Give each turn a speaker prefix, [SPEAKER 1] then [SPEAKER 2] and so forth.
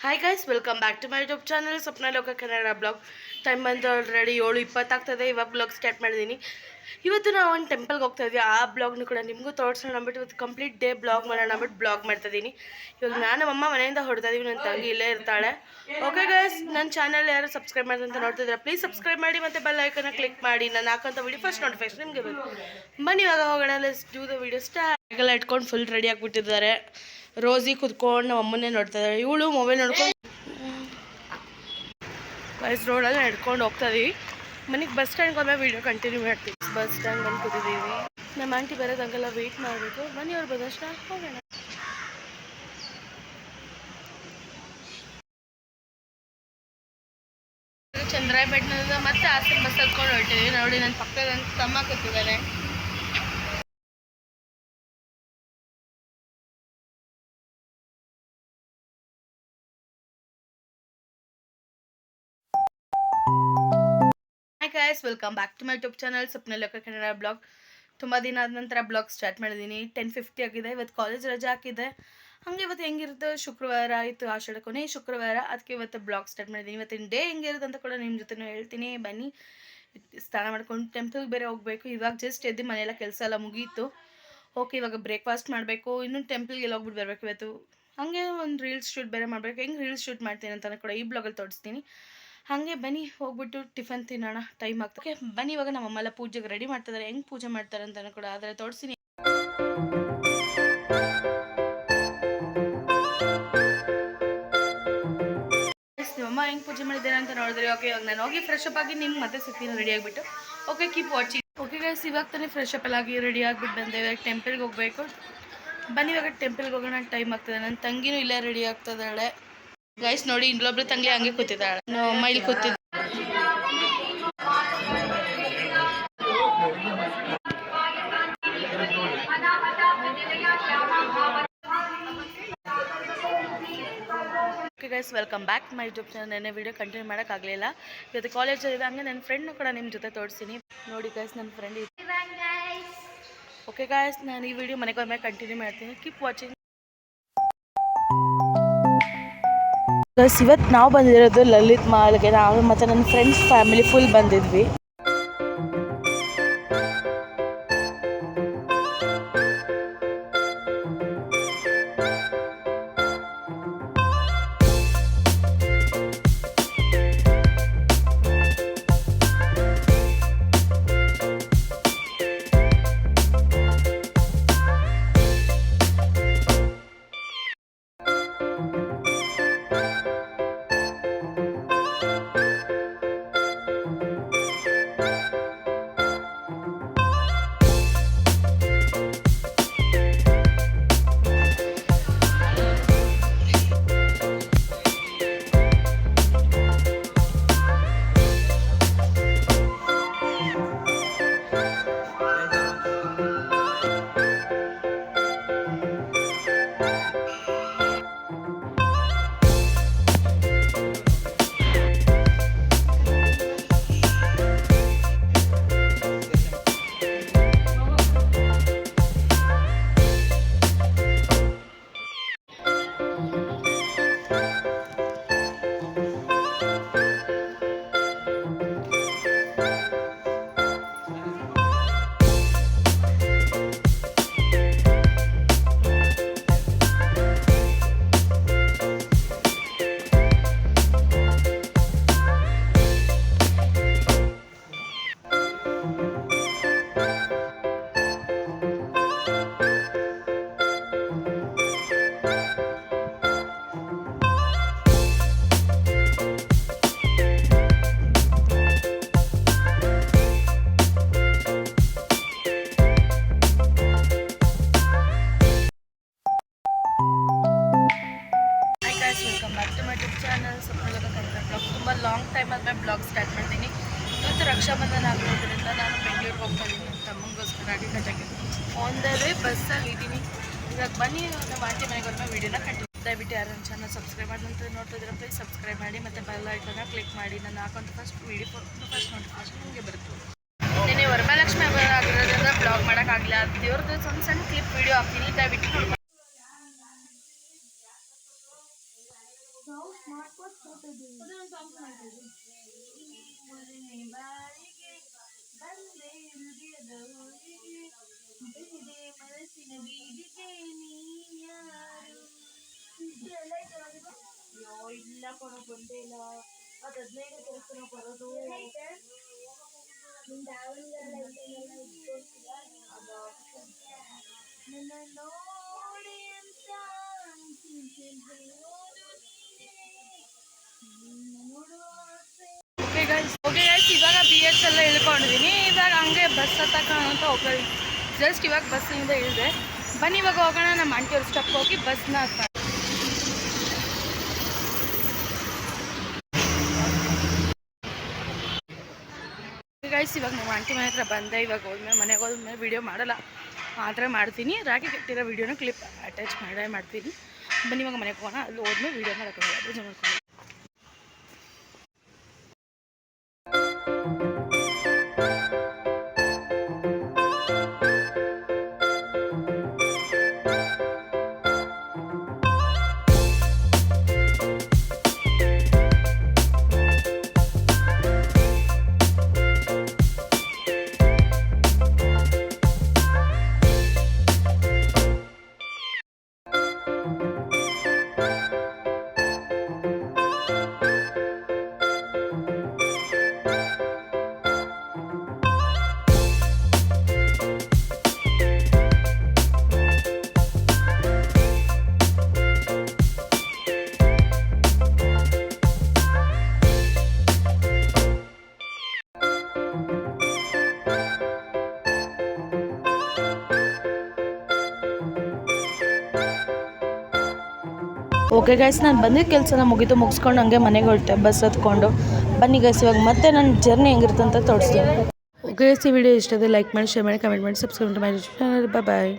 [SPEAKER 1] Hi guys, welcome back to my YouTube channel Swapna Loka Kannada blog. Time ಬಂತು already 7:20 ಆಗ್ತದೆ. ಇವಾಗ blog start ಮಾಡಿದ್ದೀನಿ. ಇವತ್ತು ನಾವು ಒಂದು ಟೆಂಪಲ್ಗೆ ಹೋಗ್ತಾ ಇದ್ವಿ. ಆ ಬ್ಲಾಗ್ನು ಕೂಡ ನಿಮಗೂ ತೋರಿಸೋಣ ಅಂದ್ಬಿಟ್ಟು ಇವತ್ತು ಕಂಪ್ಲೀಟ್ ಡೇ ಬ್ಲಾಗ್ ಮಾಡೋಣ ಅಂದ್ಬಿಟ್ಟು ಬ್ಲಾಗ್ ಮಾಡ್ತಾ ಇದ್ದೀನಿ. ಇವಾಗ ನಾನು ಅಮ್ಮ ಮನೆಯಿಂದ ಹೊಡ್ತಾ ಇದೀವಿ, ನನ್ನ ತಂಗಿ ಇಲ್ಲೇ ಇರ್ತಾಳೆ. ಓಕೆ ಗೈಸ್, ನನ್ನ ಚಾನಲ್ ಯಾರು ಸಬ್ಸ್ಕ್ರೈಬ್ ಮಾಡಿದಂತ ನೋಡ್ತಿದ್ರೆ ಪ್ಲೀಸ್ ಸಬ್ಸ್ಕ್ರೈಬ್ ಮಾಡಿ ಮತ್ತು ಬೆಲ್ ಐಕನ್ನ ಕ್ಲಿಕ್ ಮಾಡಿ. ನಾನು ಹಾಕೋಂಥ ವಿಡಿಯೋ ಫಸ್ಟ್ ನೋಟಿಫಿಕೇಶನ್ ನಿಮಗೆ ಬೇಕು. ಬನ್ನಿ ಇವಾಗ ಹೋಗೋಣ, let's do the video start. ಎಲ್ಲ ಇಟ್ಕೊಂಡು ಫುಲ್ ರೆಡಿ ಆಗಿಬಿಟ್ಟಿದ್ದಾರೆ. ರೋಸಿ ಕುತ್ಕೊಂಡು ನಮ್ಮ ಅಮ್ಮನ್ನೇ ನೋಡ್ತಾ ಇದ್ದಾರೆ. ಇವಳು ಮೊಬೈಲ್ ನೋಡ್ಕೊಂಡು ಗೈಸ್ ರೋಡಲ್ಲಿ ನಡ್ಕೊಂಡು ಹೋಗ್ತಾ ಇದೀವಿ. ಮನೆಗೆ ಬಸ್ ಸ್ಟ್ಯಾಂಡ್ಗೆ ಹೋದ್ಮೇಲೆ ವೀಡಿಯೋ ಕಂಟಿನ್ಯೂ ಮಾಡ್ತೀವಿ. ಬಸ್ ಸ್ಟ್ಯಾಂಡ್ ಬಂದು ಕೂತಿದ್ದೀವಿ. ನಮ್ಮ ಆಂಟಿ ಬರೋದಂಗೆಲ್ಲ ವೆಯ್ಟ್ ಮಾಡಬೇಕು. ಬನ್ನಿ ಅವ್ರು ಬಂದಷ್ಟು ಹೋಗೋಣ. ಚಂದ್ರಾಯಪೇಟೆಯಿಂದ ಮತ್ತೆ ಹಾಸನ ಬಸ್ ಹತ್ಕೊಂಡು ಹೊರಟಿದ್ದೀವಿ. ನೋಡಿ ನನ್ನ ಪಕ್ಕದ ನನ್ನ ತಮ್ಮ ಕೂತಿದ್ದಾರೆ. Hi guys, welcome back to my YouTube channel Swapna Loka Kannada blog. ತುಂಬ ದಿನ ಆದ ನಂತರ ಬ್ಲಾಗ್ ಸ್ಟಾರ್ಟ್ ಮಾಡಿದ್ದೀನಿ. 10:50 ಆಗಿದೆ. ಇವತ್ತು ಕಾಲೇಜ್ ರಜೆ ಹಾಕಿದೆ. ಹಾಗೆ ಇವತ್ತು ಹೆಂಗಿರುತ್ತೆ, ಶುಕ್ರವಾರ ಆಯಿತು, ಆಷಾಢ ಕೊನೆ ಶುಕ್ರವಾರ. ಅದಕ್ಕೆ ಇವತ್ತು ಬ್ಲಾಗ್ ಸ್ಟಾರ್ಟ್ ಮಾಡಿದ್ದೀನಿ. ಇವತ್ತಿನ ಡೇ ಹೆಂಗಿರುತ್ತೆ ಅಂತ ಕೂಡ ನಿಮ್ಮ ಜೊತೆ ಹೇಳ್ತೀನಿ. ಬನ್ನಿ, ಸ್ನಾನ ಮಾಡ್ಕೊಂಡು ಟೆಂಪಲ್ಗೆ ಬೇರೆ ಹೋಗಬೇಕು. ಇವಾಗ ಜಸ್ಟ್ ಎದ್ದು ಮನೆಯೆಲ್ಲ ಕೆಲಸ ಎಲ್ಲ ಮುಗೀತು. ಓಕೆ, ಇವಾಗ ಬ್ರೇಕ್ಫಾಸ್ಟ್ ಮಾಡಬೇಕು. ಇನ್ನೂ ಟೆಂಪಲ್ಗೆ ಎಲ್ಲ ಹೋಗ್ಬಿಟ್ಟು ಬರಬೇಕು ಇವತ್ತು. ಹಾಗೆ ಒಂದು ರೀಲ್ಸ್ ಶೂಟ್ ಬೇರೆ ಮಾಡಬೇಕು. ಹೆಂಗೆ ರೀಲ್ಸ್ ಶೂಟ್ ಮಾಡ್ತೀನಿ ಅಂತ ಕೂಡ ಈ ಬ್ಲಾಗಲ್ಲಿ ತೋರಿಸ್ತೀನಿ. ಹಾಗೆ ಬನ್ನಿ ಹೋಗ್ಬಿಟ್ಟು ಟಿಫನ್ ತಿನ್ನೋಣ, ಟೈಮ್ ಆಗ್ತದೆ. ಬನ್ನಿ ಇವಾಗ ನಮ್ಮ ಅಮ್ಮ ಎಲ್ಲ ಪೂಜೆಗೆ ರೆಡಿ ಮಾಡ್ತಿದ್ದಾರೆ. ಹೆಂಗೆ ಪೂಜೆ ಮಾಡ್ತಾರೆ ಅಂತ ಕೂಡ ಆದರೆ ತೋರಿಸ್ತೀನಿ. ನಿಮ್ಮಮ್ಮ ಹೆಂಗೆ ಪೂಜೆ ಮಾಡಿದ್ದಾರೆ ಅಂತ ನೋಡಿದ್ರೆ. ಓಕೆ, ಇವಾಗ ನಾನು ಹೋಗಿ ಫ್ರೆಶ್ ಅಪ್ ಆಗಿ ನಿಮ್ಗೆ ಮತ್ತೆ ಸಿಗ್ತೀನಿ ರೆಡಿ ಆಗಿಬಿಟ್ಟು. Okay, keep watching. Okay guys, ಇವಾಗ ತಾನೇ ಫ್ರೆಶ್ ಅಪ್ ಎಲ್ಲ ಆಗಿ ರೆಡಿ ಆಗಿಬಿಟ್ಟು ಬಂದೆ. ಇವಾಗ ಟೆಂಪಲ್ಗೆ ಹೋಗಬೇಕು. ಬನ್ನಿ ಇವಾಗ ಟೆಂಪಲ್ಗೆ ಹೋಗೋಣ, ಟೈಮ್ ಆಗ್ತದೆ. ನನ್ನ ತಂಗಿನೂ ಇಲ್ಲೇ ರೆಡಿ ಆಗ್ತದಾಳೆ. ಗೈಸ್ ನೋಡಿ, ಇನ್ನೊಬ್ರು ತಂಗಿ ಹಂಗೆ ಕೂತಿದ್ದಾಳೆ. ನಮ್ಮ ಅಮ್ಮ ಇಲ್ಲಿ ಕೂತಿದ್ದ. Okay guys, welcome back my YouTube channel. ನೆನ್ನೆ ವೀಡಿಯೋ ಕಂಟಿನ್ಯೂ ಮಾಡೋಕ್ಕಾಗಲಿಲ್ಲ. ಇವತ್ತು ಕಾಲೇಜಲ್ಲಿದೆ. ಹಂಗೆ ನನ್ನ ಫ್ರೆಂಡ್ನ ಕೂಡ ನಿಮ್ಮ ಜೊತೆ ತೋರಿಸ್ತೀನಿ. ನೋಡಿ ಗೈಸ್, ನನ್ನ ಫ್ರೆಂಡ್. ಓಕೆ ಗೈಸ್, ನಾನು ಈ ವಿಡಿಯೋ ಮನೆಗೆ ಬಂದ್ಮೇಲೆ ಕಂಟಿನ್ಯೂ ಮಾಡ್ತೀನಿ. Keep watching. ಗೈಸ್, ಇವತ್ತು ನಾವು ಬಂದಿರೋದು ಲಲಿತ್ ಮಾಲ್ಗೆ. ನಾವು ಮತ್ತು ನನ್ನ ಫ್ರೆಂಡ್ಸ್ ಫ್ಯಾಮಿಲಿ ಫುಲ್ ಬಂದಿದ್ವಿ. ತುಂಬ ಲಾಂಗ್ ಟೈಮ್ ಆದಮೇಲೆ ಬ್ಲಾಗ್ ಸ್ಟಾರ್ಟ್ ಮಾಡ್ತೀನಿ. ಇವತ್ತು ರಕ್ಷಾಬಂಧನ ಆಗಿರೋದ್ರಿಂದ ನಾನು ಬೆಂಗಳೂರಿಗೆ ಹೋಗ್ತಾ ಇದ್ದೀನಿ. ನಮ್ಮ ತಮ್ಮಂಗೋಸ್ಕರ ಅಡಿಗಟ್ಟಾಗಿ ಆನ್ ದ ವೇ ಬಸ್ಸಲ್ಲಿ ಇದ್ದೀನಿ. ಇವಾಗ ಬನ್ನಿ ನಮ್ಮ ಆಂಟಿ ಮನೆಗೆ ಹೋದ್ಮೇಲೆ ವೀಡಿಯೋನ ಕಂಟಿನ್ಯೂ. ದಯವಿಟ್ಟು ಯಾರು ನನ್ನ ಚಾನಲ್ ಸಬ್ಸ್ಕ್ರೈಬ್ ಮಾಡಿದಂತ ನೋಡ್ತಿದ್ರೆ ಪ್ಲೀಸ್ ಸಬ್ಸ್ಕ್ರೈಬ್ ಮಾಡಿ ಮತ್ತು ಬೆಲ್ ಐಕನ್ನ ಕ್ಲಿಕ್ ಮಾಡಿ. ನಾನು ಹಾಕೊಂತ ಫಸ್ಟ್ ವೀಡಿಯೋ ಫಸ್ಟ್ ನೋಟಿಫಿಕೇಶನ್ ನಿಮಗೆ ಬರುತ್ತೆ. ನಿನ್ನೆ ವರಮಹಾಲಕ್ಷ್ಮಿ ಹಬ್ಬ ಆಗಿರೋದ್ರಿಂದ ಬ್ಲಾಗ್ ಮಾಡೋಕ್ಕಾಗಲಿಲ್ಲ. ದೇವ್ರದ್ದು ಸಣ್ಣ ಕ್ಲಿಪ್ ವಿಡಿಯೋ ಹಾಕ್ತೀನಿ, ದಯವಿಟ್ಟು ನೋಡ್ಕೊಂಡು. ಇಲ್ಲ ಕೊಡೋ ಬಂದೇ ಇಲ್ಲ. ಅದು 15 ಕೆಲಸನ ಬರೋದು. ಓಕೆ ಗೈಸ್ ಇವಾಗ BH ಎಲ್ಲ ಇಳ್ಕೊಂಡಿದ್ದೀನಿ. ಇವಾಗ ಹಂಗೆ ಬಸ್ ಹತ್ತಕ್ಕ ಹೋಗೋದು. ಜಸ್ಟ್ ಇವಾಗ ಬಸ್ಸಿಂದ ಇಳಿದೆ. ಬನ್ನಿ ಇವಾಗ ಹೋಗೋಣ. ನಮ್ಮ ಆಂಟಿಯವ್ರ ಸ್ಟಾಪ್ ಹೋಗಿ ಬಸ್ನ ಹತ್ತ. ಗೈಸ್ ಇವಾಗ ನಮ್ಮ ಆಂಟಿ ಮನೆ ಹತ್ರ ಬಂದೆ. ಇವಾಗ ಹೋದ್ಮೇಲೆ ಮನೆಗೆ ಹೋದ್ಮೇಲೆ ವೀಡಿಯೋ ಮಾಡಲ್ಲ, ಆದರೆ ಮಾಡ್ತೀನಿ. ರಾಖಿ ಕಟ್ಟಿರೋ ವೀಡಿಯೋನ ಕ್ಲಿಪ್ ಅಟ್ಯಾಚ್ ಮಾಡ್ತೀನಿ. ಬನ್ನಿ ಇವಾಗ ಮನೆಗೆ ಹೋಗೋಣ. ಅಲ್ಲಿ ಹೋದ್ಮೇಲೆ ವೀಡಿಯೋ ಮಾಡೋಕ್ಕಾಗಲ್ಲ, ಬೇಜಾರು ಮಾಡ್ಕೊಂಡು. ಓಕೆ ಗೈಸ್ ನಾನು ಬಂದಿದ್ದ ಕೆಲಸನ ಮುಗಿಸ್ಕೊಂಡು ಹಂಗೆ ಮನೆಗೆ ಹೊರಟೆ ಬಸ್ ಹತ್ಕೊಂಡು. ಬನ್ನಿ ಗೈಸ್ ಇವಾಗ ಮತ್ತೆ ನನ್ನ ಜರ್ನಿ ಹೆಂಗಿರುತ್ತೆ ಅಂತ ತೋರಿಸ್ತೀನಿ. ಓಕೆ ಗೈಸ್ ಈ ವಿಡಿಯೋ ಇಷ್ಟ ಆದರೆ ಲೈಕ್ ಮಾಡಿ, ಶೇರ್ ಮಾಡಿ, ಕಮೆಂಟ್ ಮಾಡಿ, ಸಬ್ಸ್ಕ್ರೈಬ್ ಮಾಡಿ. ಬಾಯ್.